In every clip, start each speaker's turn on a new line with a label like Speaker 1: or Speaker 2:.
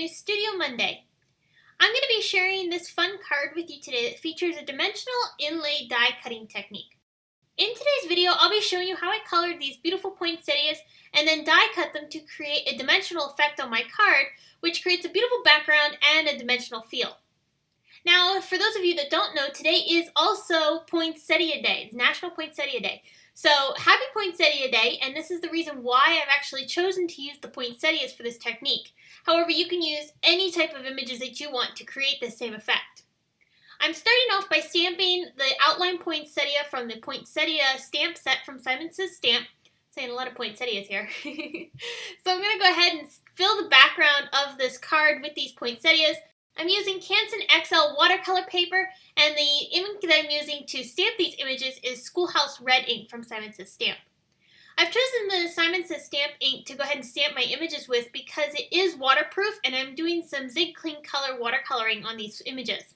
Speaker 1: Studio Monday. I'm going to be sharing this fun card with you today that features a dimensional inlay die cutting technique. In today's video, I'll be showing you how I colored these beautiful poinsettias and then die cut them to create a dimensional effect on my card, which creates a beautiful background and a dimensional feel. Now, for those of you that don't know, today is also Poinsettia Day. It's National Poinsettia Day. So, happy Poinsettia Day, and this is the reason why I've actually chosen to use the poinsettias for this technique. However, you can use any type of images that you want to create the same effect. I'm starting off by stamping the outline poinsettia from the poinsettia stamp set from Simon Says Stamp. Saying a lot of poinsettias here. So I'm going to go ahead and fill the background of this card with these poinsettias. I'm using Canson XL watercolor paper, and the ink that I'm using to stamp these images is Schoolhouse Red ink from Simon Says Stamp. I've chosen the Simon Says Stamp ink to go ahead and stamp my images with because it is waterproof, and I'm doing some Zig Clean Color watercoloring on these images.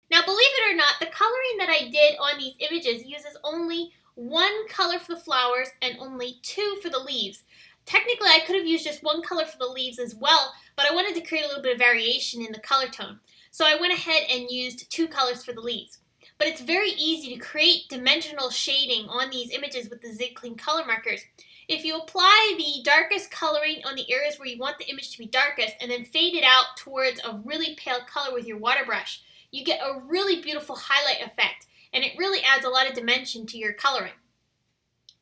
Speaker 1: Now, believe it or not, the coloring that I did on these images uses only one color for the flowers and only two for the leaves. Technically, I could have used just one color for the leaves as well, but I wanted to create a little bit of variation in the color tone. So I went ahead and used two colors for the leaves. But it's very easy to create dimensional shading on these images with the Zig Clean color markers. If you apply the darkest coloring on the areas where you want the image to be darkest and then fade it out towards a really pale color with your water brush, you get a really beautiful highlight effect, and it really adds a lot of dimension to your coloring.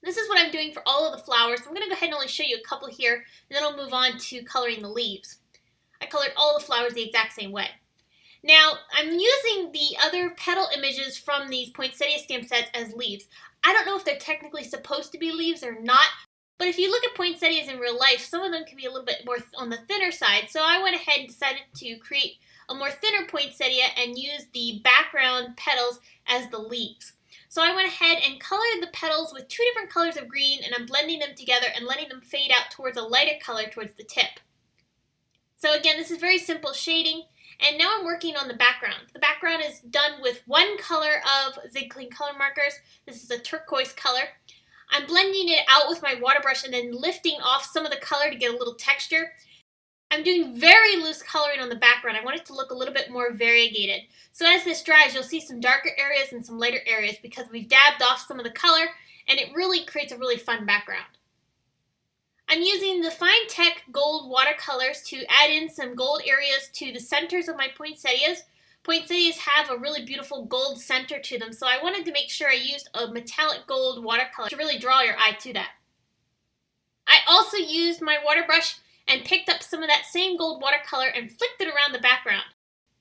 Speaker 1: This is what I'm doing for all of the flowers. I'm going to go ahead and only show you a couple here, and then I'll move on to coloring the leaves. I colored all the flowers the exact same way. Now, I'm using the other petal images from these poinsettia stamp sets as leaves. I don't know if they're technically supposed to be leaves or not, but if you look at poinsettias in real life, some of them can be a little bit more on the thinner side, so I went ahead and decided to create a more thinner poinsettia and use the background petals as the leaves. So I went ahead and colored the petals with two different colors of green, and I'm blending them together and letting them fade out towards a lighter color towards the tip. So again, this is very simple shading, and now I'm working on the background. The background is done with one color of Zig Clean color markers. This is a turquoise color. I'm blending it out with my water brush and then lifting off some of the color to get a little texture. I'm doing very loose coloring on the background. I want it to look a little bit more variegated. So as this dries, you'll see some darker areas and some lighter areas because we've dabbed off some of the color, and it really creates a really fun background. I'm using the Fine Tech Gold watercolors to add in some gold areas to the centers of my poinsettias. Poinsettias have a really beautiful gold center to them, so I wanted to make sure I used a metallic gold watercolor to really draw your eye to that. I also used my water brush and picked up some of that same gold watercolor and flicked it around the background.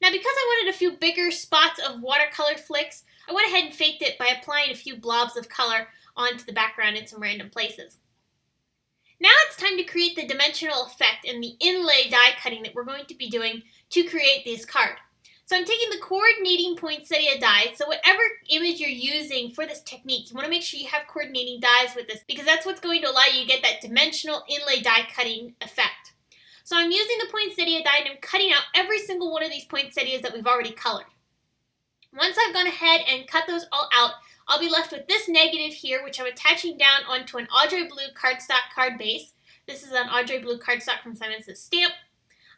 Speaker 1: Now, because I wanted a few bigger spots of watercolor flicks, I went ahead and faked it by applying a few blobs of color onto the background in some random places. Now it's time to create the dimensional effect and the inlay die cutting that we're going to be doing to create this card. So I'm taking the coordinating poinsettia dies. So whatever image you're using for this technique, you want to make sure you have coordinating dies with this because that's what's going to allow you to get that dimensional inlay die cutting effect. So I'm using the poinsettia die and I'm cutting out every single one of these poinsettias that we've already colored. Once I've gone ahead and cut those all out, I'll be left with this negative here, which I'm attaching down onto an Audrey Blue cardstock card base. This is an Audrey Blue cardstock from Simon Says Stamp.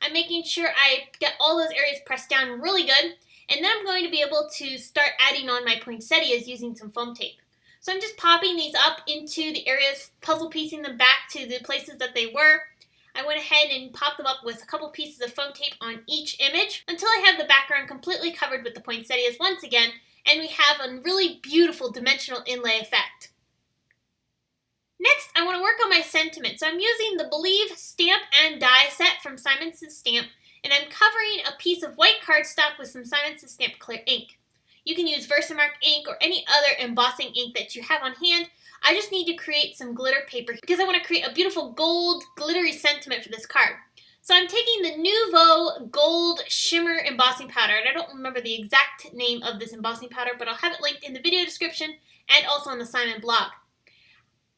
Speaker 1: I'm making sure I get all those areas pressed down really good, and then I'm going to be able to start adding on my poinsettias using some foam tape. So I'm just popping these up into the areas, puzzle piecing them back to the places that they were. I went ahead and popped them up with a couple pieces of foam tape on each image until I have the background completely covered with the poinsettias once again, and we have a really beautiful dimensional inlay effect. Next, I want to work on my sentiment. So I'm using the Believe Stamp and Die set from Simon Says Stamp, and I'm covering a piece of white cardstock with some Simon Says Stamp clear ink. You can use Versamark ink or any other embossing ink that you have on hand. I just need to create some glitter paper because I want to create a beautiful gold glittery sentiment for this card. So I'm taking the Nouveau Gold Shimmer Embossing Powder, and I don't remember the exact name of this embossing powder, but I'll have it linked in the video description and also on the Simon blog.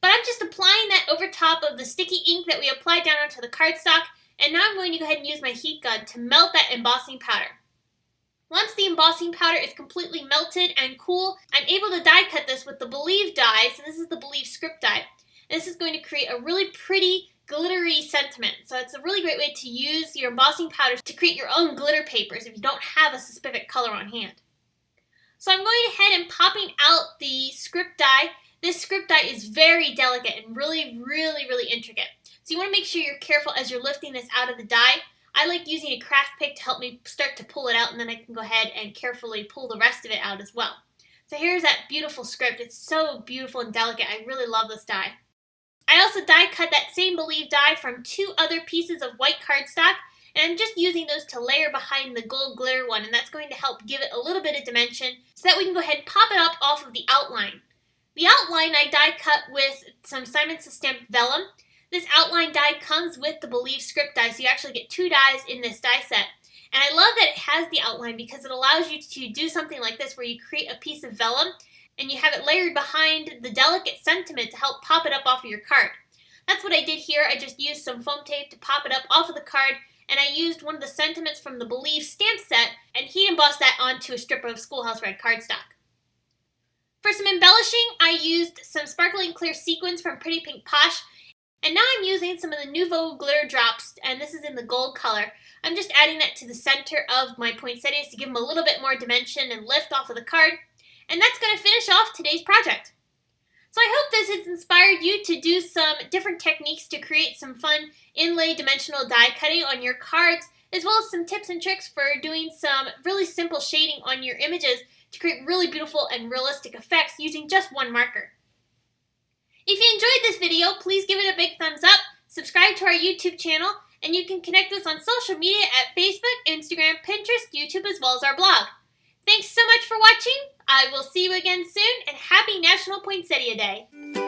Speaker 1: But I'm just applying that over top of the sticky ink that we applied down onto the cardstock, and now I'm going to go ahead and use my heat gun to melt that embossing powder. Once the embossing powder is completely melted and cool, I'm able to die cut this with the Believe die. So this is the Believe script die. And this is going to create a really pretty glittery sentiment. So it's a really great way to use your embossing powders to create your own glitter papers if you don't have a specific color on hand. So I'm going ahead and popping out the script die. This script die is very delicate and really intricate. So you want to make sure you're careful as you're lifting this out of the die. I like using a craft pick to help me start to pull it out, and then I can go ahead and carefully pull the rest of it out as well. So here's that beautiful script. It's so beautiful and delicate. I really love this die. I also die cut that same Believe die from 2 other pieces of white cardstock, and I'm just using those to layer behind the gold glitter one, and that's going to help give it a little bit of dimension so that we can go ahead and pop it up off of the outline. The outline I die cut with some Simon Says stamped vellum. This outline die comes with the Believe script die, so you actually get 2 dies in this die set. And I love that it has the outline because it allows you to do something like this where you create a piece of vellum and you have it layered behind the delicate sentiment to help pop it up off of your card. That's what I did here. I just used some foam tape to pop it up off of the card, and I used one of the sentiments from the Believe stamp set and heat embossed that onto a strip of Schoolhouse Red cardstock. For some embellishing, I used some sparkling clear sequins from Pretty Pink Posh, and now I'm using some of the Nouveau glitter drops, and this is in the gold color. I'm just adding that to the center of my poinsettias to give them a little bit more dimension and lift off of the card. And that's going to finish off today's project. So I hope this has inspired you to do some different techniques to create some fun inlay dimensional die cutting on your cards, as well as some tips and tricks for doing some really simple shading on your images to create really beautiful and realistic effects using just one marker. If you enjoyed this video, please give it a big thumbs up, subscribe to our YouTube channel, and you can connect with us on social media at Facebook, Instagram, Pinterest, YouTube, as well as our blog. Thanks so much for watching. I will see you again soon, and happy National Poinsettia Day!